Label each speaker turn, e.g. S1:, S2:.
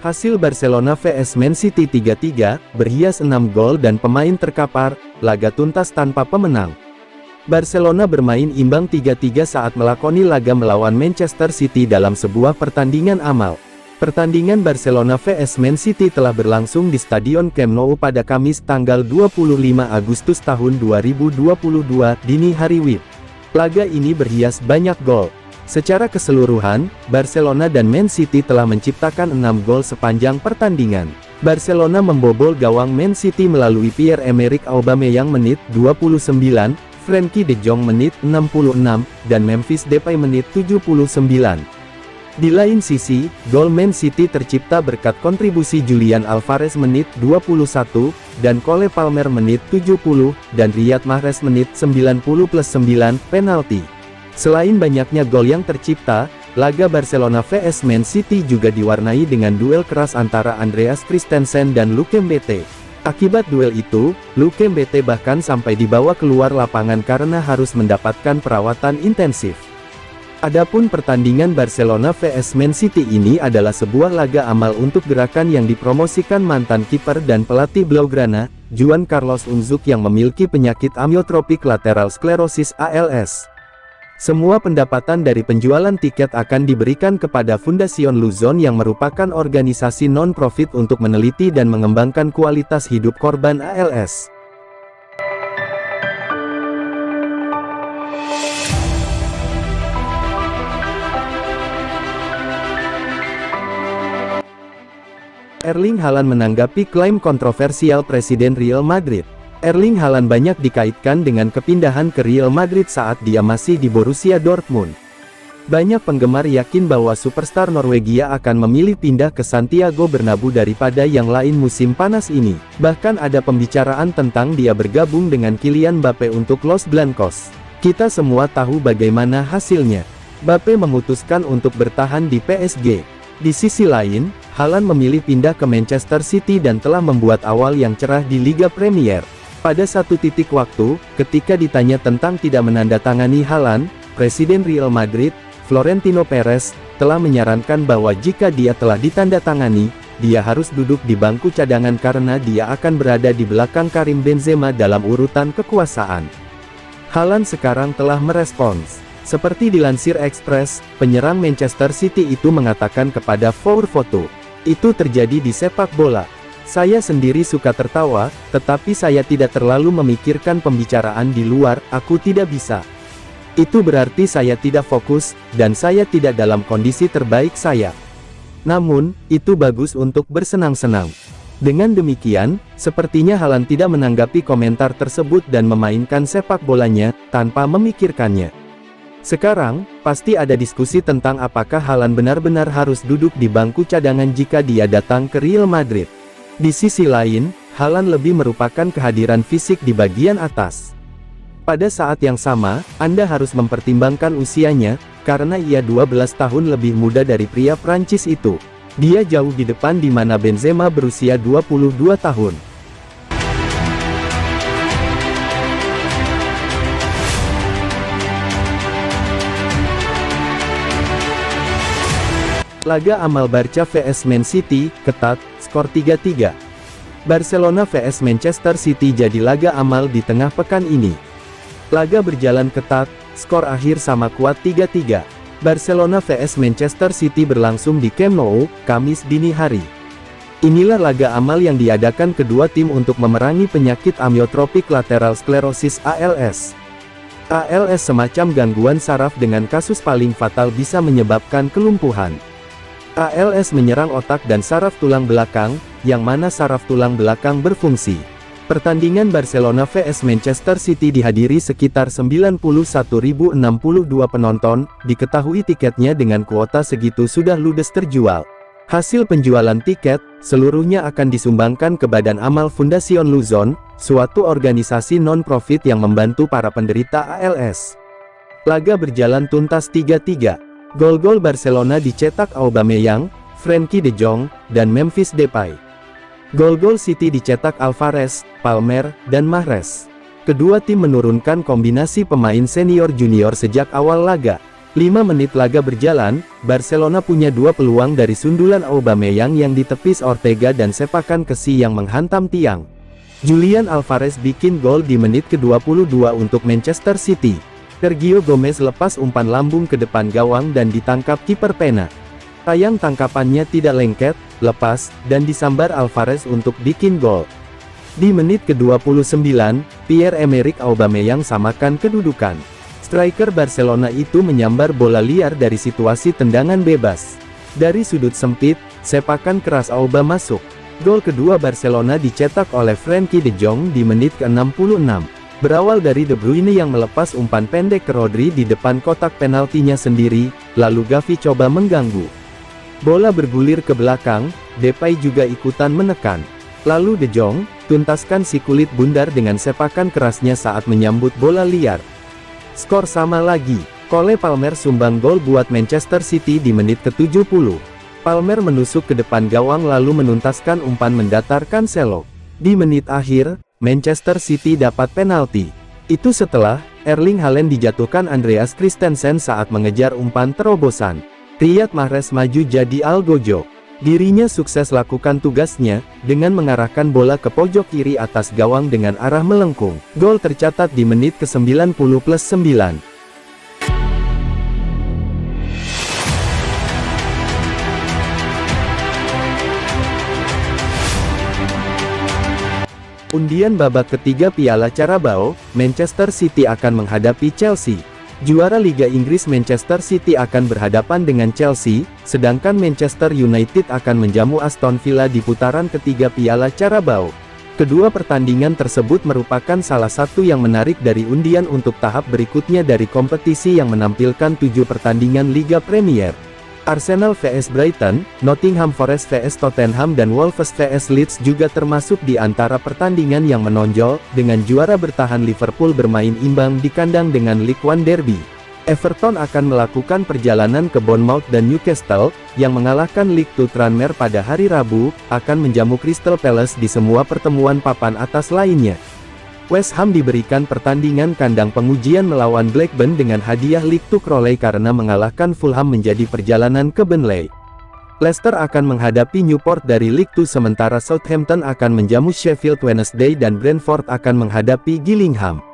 S1: Hasil Barcelona vs Man City 3-3, berhias 6 gol dan pemain terkapar, laga tuntas tanpa pemenang. Barcelona bermain imbang 3-3 saat melakoni laga melawan Manchester City dalam sebuah pertandingan amal. Pertandingan Barcelona vs Man City telah berlangsung di Stadion Camp Nou pada Kamis tanggal 25 Agustus tahun 2022 dini hari WIB. Laga ini berhias banyak gol. Secara keseluruhan, Barcelona dan Man City telah menciptakan 6 gol sepanjang pertandingan. Barcelona membobol gawang Man City melalui Pierre-Emerick Aubameyang menit 29, Frenkie de Jong menit 66, dan Memphis Depay menit 79. Di lain sisi, gol Man City tercipta berkat kontribusi Julian Alvarez menit 21, dan Cole Palmer menit 70, dan Riyad Mahrez menit 90+9 penalti. Selain banyaknya gol yang tercipta, laga Barcelona vs Man City juga diwarnai dengan duel keras antara Andreas Christensen dan Luke Mbete. Akibat duel itu, Luke Mbete bahkan sampai dibawa keluar lapangan karena harus mendapatkan perawatan intensif. Adapun pertandingan Barcelona vs Man City ini adalah sebuah laga amal untuk gerakan yang dipromosikan mantan kiper dan pelatih Blaugrana, Juan Carlos Unzuc yang memiliki penyakit amyotropik lateral sklerosis ALS. Semua pendapatan dari penjualan tiket akan diberikan kepada Fundación Luzon yang merupakan organisasi non-profit untuk meneliti dan mengembangkan kualitas hidup korban ALS. Erling Haaland menanggapi klaim kontroversial Presiden Real Madrid. Erling Haaland banyak dikaitkan dengan kepindahan ke Real Madrid saat dia masih di Borussia Dortmund. Banyak penggemar yakin bahwa superstar Norwegia akan memilih pindah ke Santiago Bernabeu daripada yang lain musim panas ini. Bahkan ada pembicaraan tentang dia bergabung dengan Kylian Mbappe untuk Los Blancos. Kita semua tahu bagaimana hasilnya. Mbappe memutuskan untuk bertahan di PSG. Di sisi lain, Haaland memilih pindah ke Manchester City dan telah membuat awal yang cerah di Liga Premier. Pada satu titik waktu, ketika ditanya tentang tidak menandatangani Haaland, Presiden Real Madrid, Florentino Perez, telah menyarankan bahwa jika dia telah ditandatangani, dia harus duduk di bangku cadangan karena dia akan berada di belakang Karim Benzema dalam urutan kekuasaan. Haaland sekarang telah merespons. Seperti dilansir Express, penyerang Manchester City itu mengatakan kepada Four Photo, "Itu terjadi di sepak bola. Saya sendiri suka tertawa, tetapi saya tidak terlalu memikirkan pembicaraan di luar, aku tidak bisa. Itu berarti saya tidak fokus, dan saya tidak dalam kondisi terbaik saya. Namun, itu bagus untuk bersenang-senang." Dengan demikian, sepertinya Haaland tidak menanggapi komentar tersebut dan memainkan sepak bolanya, tanpa memikirkannya. Sekarang, pasti ada diskusi tentang apakah Haaland benar-benar harus duduk di bangku cadangan jika dia datang ke Real Madrid. Di sisi lain, Haaland lebih merupakan kehadiran fisik di bagian atas. Pada saat yang sama, Anda harus mempertimbangkan usianya, karena ia 12 tahun lebih muda dari pria Prancis itu. Dia jauh di depan di mana Benzema berusia 22 tahun. Laga amal Barca vs Man City, ketat, skor 3-3. Barcelona vs Manchester City jadi laga amal di tengah pekan ini. Laga berjalan ketat, skor akhir sama kuat 3-3. Barcelona vs Manchester City berlangsung di Camp Nou, Kamis dini hari. Inilah laga amal yang diadakan kedua tim untuk memerangi penyakit amyotropik lateral sklerosis ALS. ALS semacam gangguan saraf dengan kasus paling fatal bisa menyebabkan kelumpuhan. ALS menyerang otak dan saraf tulang belakang, yang mana saraf tulang belakang berfungsi. Pertandingan Barcelona vs Manchester City dihadiri sekitar 91.062 penonton, diketahui tiketnya dengan kuota segitu sudah ludes terjual. Hasil penjualan tiket, seluruhnya akan disumbangkan ke Badan Amal Fundación Luzon, suatu organisasi non-profit yang membantu para penderita ALS. Laga berjalan tuntas 3-3. Gol-gol Barcelona dicetak Aubameyang, Frenkie de Jong, dan Memphis Depay. Gol-gol City dicetak Alvarez, Palmer, dan Mahrez. Kedua tim menurunkan kombinasi pemain senior-junior sejak awal laga. 5 menit laga berjalan, Barcelona punya 2 peluang dari sundulan Aubameyang yang ditepis Ortega dan sepakan Kessie yang menghantam tiang. Julian Alvarez bikin gol di menit ke-22 untuk Manchester City. Sergio Gomez lepas umpan lambung ke depan gawang dan ditangkap kiper Pena. Sayang tangkapannya tidak lengket, lepas, dan disambar Alvarez untuk bikin gol. Di menit ke-29, Pierre-Emerick Aubameyang samakan kedudukan. Striker Barcelona itu menyambar bola liar dari situasi tendangan bebas. Dari sudut sempit, sepakan keras Auba masuk. Gol kedua Barcelona dicetak oleh Frenkie de Jong di menit ke-66. Berawal dari De Bruyne yang melepas umpan pendek ke Rodri di depan kotak penaltinya sendiri, lalu Gavi coba mengganggu. Bola bergulir ke belakang, Depay juga ikutan menekan. Lalu De Jong, tuntaskan si kulit bundar dengan sepakan kerasnya saat menyambut bola liar. Skor sama lagi, Cole Palmer sumbang gol buat Manchester City di menit ke-70. Palmer menusuk ke depan gawang lalu menuntaskan umpan mendatar Cancelo. Di menit akhir, Manchester City dapat penalti. Itu setelah Erling Haaland dijatuhkan Andreas Christensen saat mengejar umpan terobosan. Riyad Mahrez maju jadi Algojo. Dirinya sukses lakukan tugasnya, dengan mengarahkan bola ke pojok kiri atas gawang dengan arah melengkung. Gol tercatat di menit ke-90+9. Undian babak ketiga Piala Carabao, Manchester City akan menghadapi Chelsea. Juara Liga Inggris Manchester City akan berhadapan dengan Chelsea, sedangkan Manchester United akan menjamu Aston Villa di putaran ketiga Piala Carabao. Kedua pertandingan tersebut merupakan salah satu yang menarik dari undian untuk tahap berikutnya dari kompetisi yang menampilkan 7 pertandingan Liga Premier. Arsenal vs Brighton, Nottingham Forest vs Tottenham dan Wolves vs Leeds juga termasuk di antara pertandingan yang menonjol, dengan juara bertahan Liverpool bermain imbang di kandang dengan League One Derby. Everton akan melakukan perjalanan ke Bournemouth dan Newcastle, yang mengalahkan League Two Tranmere pada hari Rabu, akan menjamu Crystal Palace di semua pertemuan papan atas lainnya. West Ham diberikan pertandingan kandang pengujian melawan Blackburn dengan hadiah League Two Crawley karena mengalahkan Fulham menjadi perjalanan ke Burnley. Leicester akan menghadapi Newport dari League Two sementara Southampton akan menjamu Sheffield Wednesday dan Brentford akan menghadapi Gillingham.